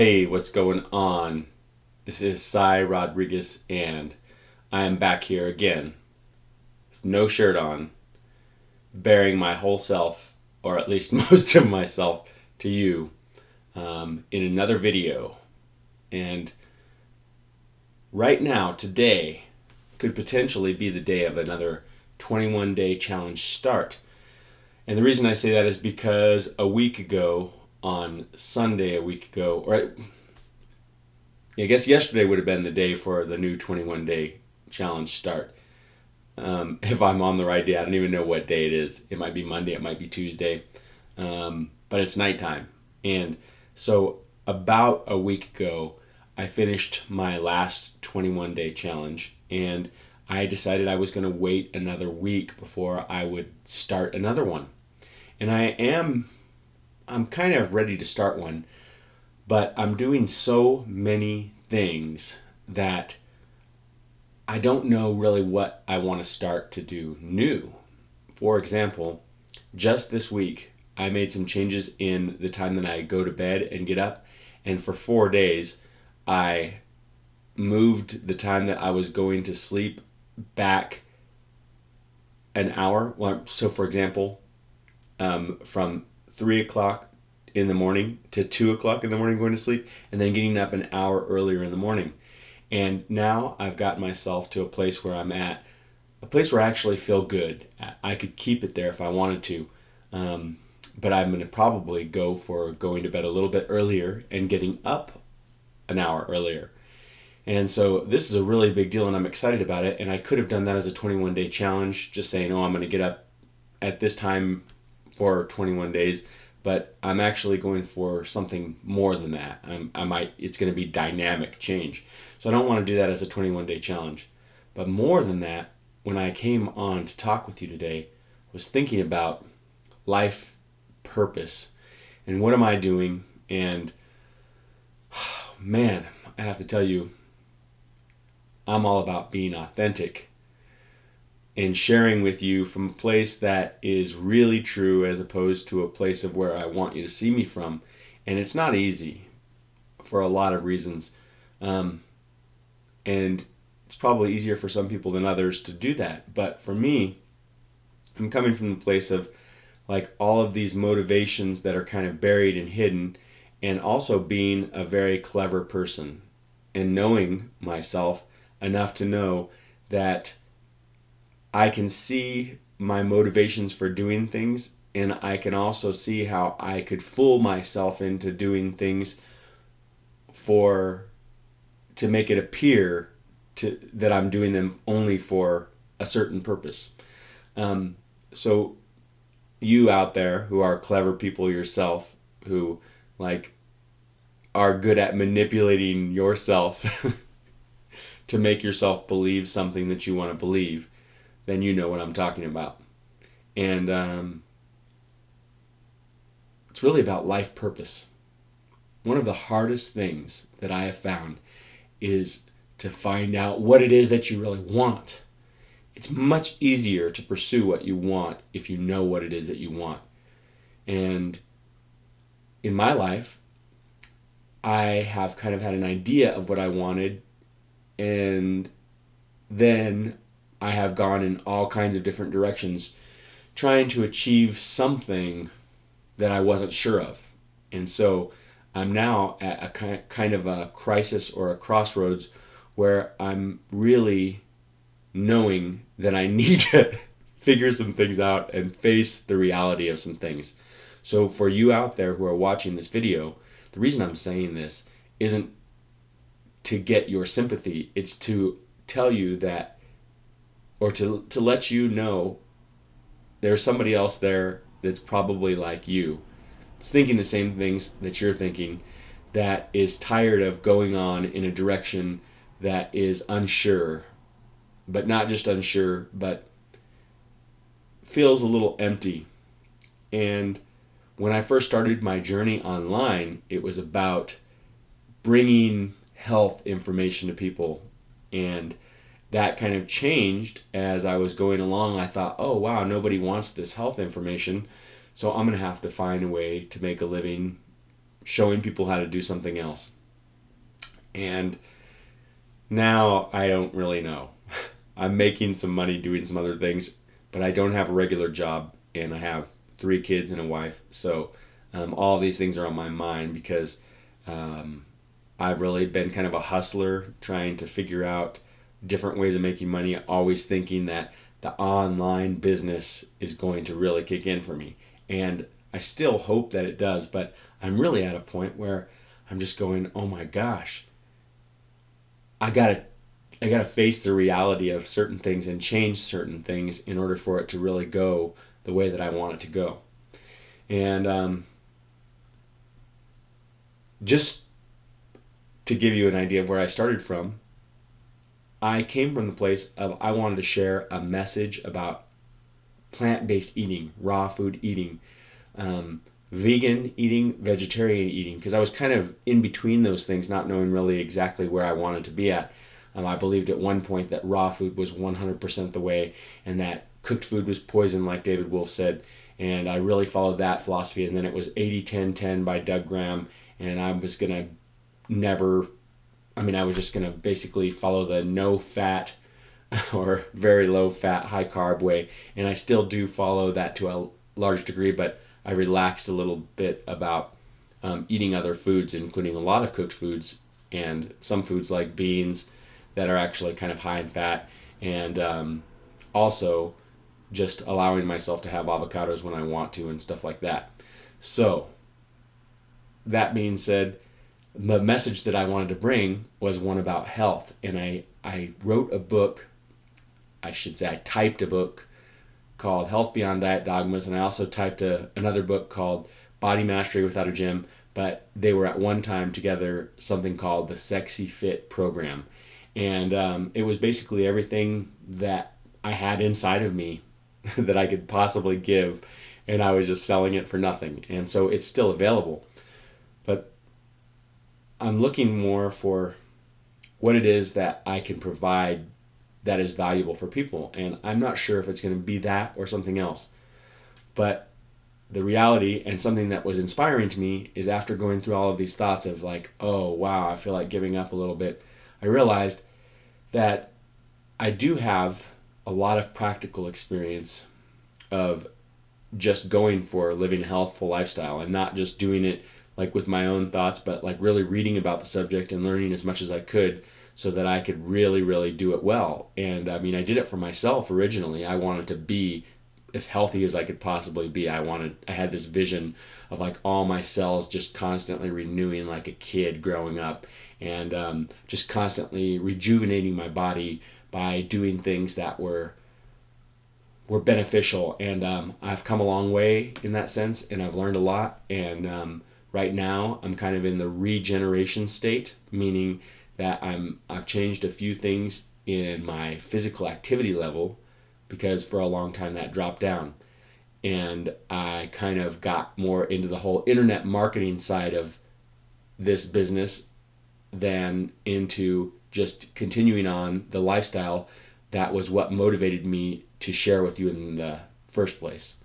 Hey, what's going on? This is Sye Rodriguez, and I am back here again, with no shirt on, bearing my whole self, or at least most of myself, to you in another video. And right now, today, could potentially be the day of another 21-day challenge start. And the reason I say that is because a week ago, on Sunday, or I guess yesterday would have been the day for the new 21-day challenge start. If I'm on the right day, I don't even know what day it is. It might be Monday, it might be Tuesday, but it's nighttime. And so about a week ago, I finished my last 21-day challenge, and I decided I was going to wait another week before I would start another one. And I'm kind of ready to start one, but I'm doing so many things that I don't know really what I want to start to do new. For example, just this week, I made some changes in the time that I go to bed and get up. And for 4 days, I moved the time that I was going to sleep back an hour. So, for example, from 3 o'clock in the morning to 2 o'clock in the morning going to sleep, and then getting up an hour earlier in the morning. And now I've gotten myself to a place where I'm at, a place where I actually feel good. I could keep it there if I wanted to, but I'm going to probably go for going to bed a little bit earlier and getting up an hour earlier. And so this is a really big deal, and I'm excited about it. And I could have done that as a 21-day challenge, just saying, oh, I'm going to get up at this time for 21 days. But I'm actually going for something more than that. It's going to be dynamic change. So I don't want to do that as a 21-day challenge. But more than that, when I came on to talk with you today, I was thinking about life purpose and what am I doing? And man, I have to tell you, I'm all about being authentic and sharing with you from a place that is really true as opposed to a place of where I want you to see me from. And it's not easy for a lot of reasons. And it's probably easier for some people than others to do that. But for me, I'm coming from the place of like all of these motivations that are kind of buried and hidden, and also being a very clever person and knowing myself enough to know that I can see my motivations for doing things, and I can also see how I could fool myself into doing things to make it appear that I'm doing them only for a certain purpose. So you out there who are clever people yourself, who like are good at manipulating yourself to make yourself believe something that you want to believe, then you know what I'm talking about. And it's really about life purpose. One of the hardest things that I have found is to find out what it is that you really want. It's much easier to pursue what you want if you know what it is that you want. And in my life, I have kind of had an idea of what I wanted, and then I have gone in all kinds of different directions trying to achieve something that I wasn't sure of. And so I'm now at a kind of a crisis or a crossroads where I'm really knowing that I need to figure some things out and face the reality of some things. So for you out there who are watching this video, the reason I'm saying this isn't to get your sympathy. It's to tell you that, or to let you know there's somebody else there that's probably like you. It's thinking the same things that you're thinking, that is tired of going on in a direction that is unsure, but not just unsure, but feels a little empty. And when I first started my journey online, it was about bringing health information to people. And that kind of changed as I was going along. I thought, oh, wow, nobody wants this health information. So I'm going to have to find a way to make a living showing people how to do something else. And now I don't really know. I'm making some money doing some other things, but I don't have a regular job, and I have 3 kids and a wife. So all these things are on my mind because I've really been kind of a hustler, trying to figure out different ways of making money, always thinking that the online business is going to really kick in for me. And I still hope that it does, but I'm really at a point where I'm just going, oh my gosh, I gotta face the reality of certain things and change certain things in order for it to really go the way that I want it to go. And just to give you an idea of where I started from, I came from the place of I wanted to share a message about plant-based eating, raw food eating, vegan eating, vegetarian eating, because I was kind of in between those things, not knowing really exactly where I wanted to be at. I believed at one point that raw food was 100% the way, and that cooked food was poison, like David Wolf said. And I really followed that philosophy. And then it was 80-10-10 by Doug Graham, and I was going to I was just going to basically follow the no fat or very low fat, high carb way. And I still do follow that to a large degree, but I relaxed a little bit about eating other foods, including a lot of cooked foods and some foods like beans that are actually kind of high in fat, and also just allowing myself to have avocados when I want to and stuff like that. So, that being said, the message that I wanted to bring was one about health. And I wrote a book, I should say I typed a book called Health Beyond Diet Dogmas, and I also typed another book called Body Mastery Without a Gym, but they were at one time together something called the Sexy Fit Program. And it was basically everything that I had inside of me that I could possibly give, and I was just selling it for nothing. And so it's still available. But I'm looking more for what it is that I can provide that is valuable for people. And I'm not sure if it's going to be that or something else. But the reality, and something that was inspiring to me, is after going through all of these thoughts of like, oh wow, I feel like giving up a little bit, I realized that I do have a lot of practical experience of just going for living a healthful lifestyle, and not just doing it like with my own thoughts, but like really reading about the subject and learning as much as I could so that I could really, really do it well. And I did it for myself originally. I wanted to be as healthy as I could possibly be. I had this vision of like all my cells just constantly renewing like a kid growing up, and just constantly rejuvenating my body by doing things that were beneficial. And I've come a long way in that sense, and I've learned a lot. And right now I'm kind of in the regeneration state, meaning that I've changed a few things in my physical activity level, because for a long time that dropped down. And I kind of got more into the whole internet marketing side of this business than into just continuing on the lifestyle that was what motivated me to share with you in the first place.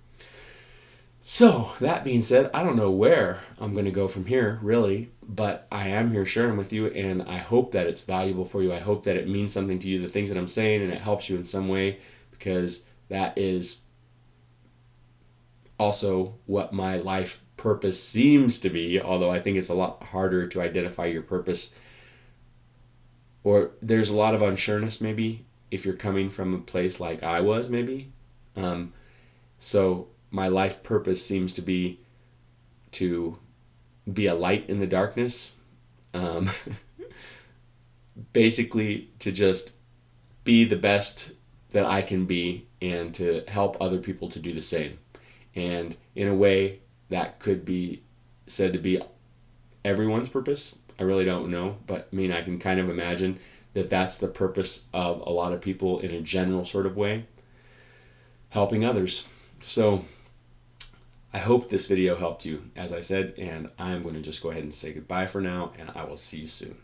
So, that being said, I don't know where I'm going to go from here, really, but I am here sharing with you, and I hope that it's valuable for you. I hope that it means something to you, the things that I'm saying, and it helps you in some way, because that is also what my life purpose seems to be, although I think it's a lot harder to identify your purpose, or there's a lot of unsureness maybe if you're coming from a place like I was maybe. So my life purpose seems to be a light in the darkness. Basically to just be the best that I can be, and to help other people to do the same. And in a way that could be said to be everyone's purpose. I really don't know, but I can kind of imagine that that's the purpose of a lot of people in a general sort of way, helping others. So I hope this video helped you, as I said, and I'm going to just go ahead and say goodbye for now, and I will see you soon.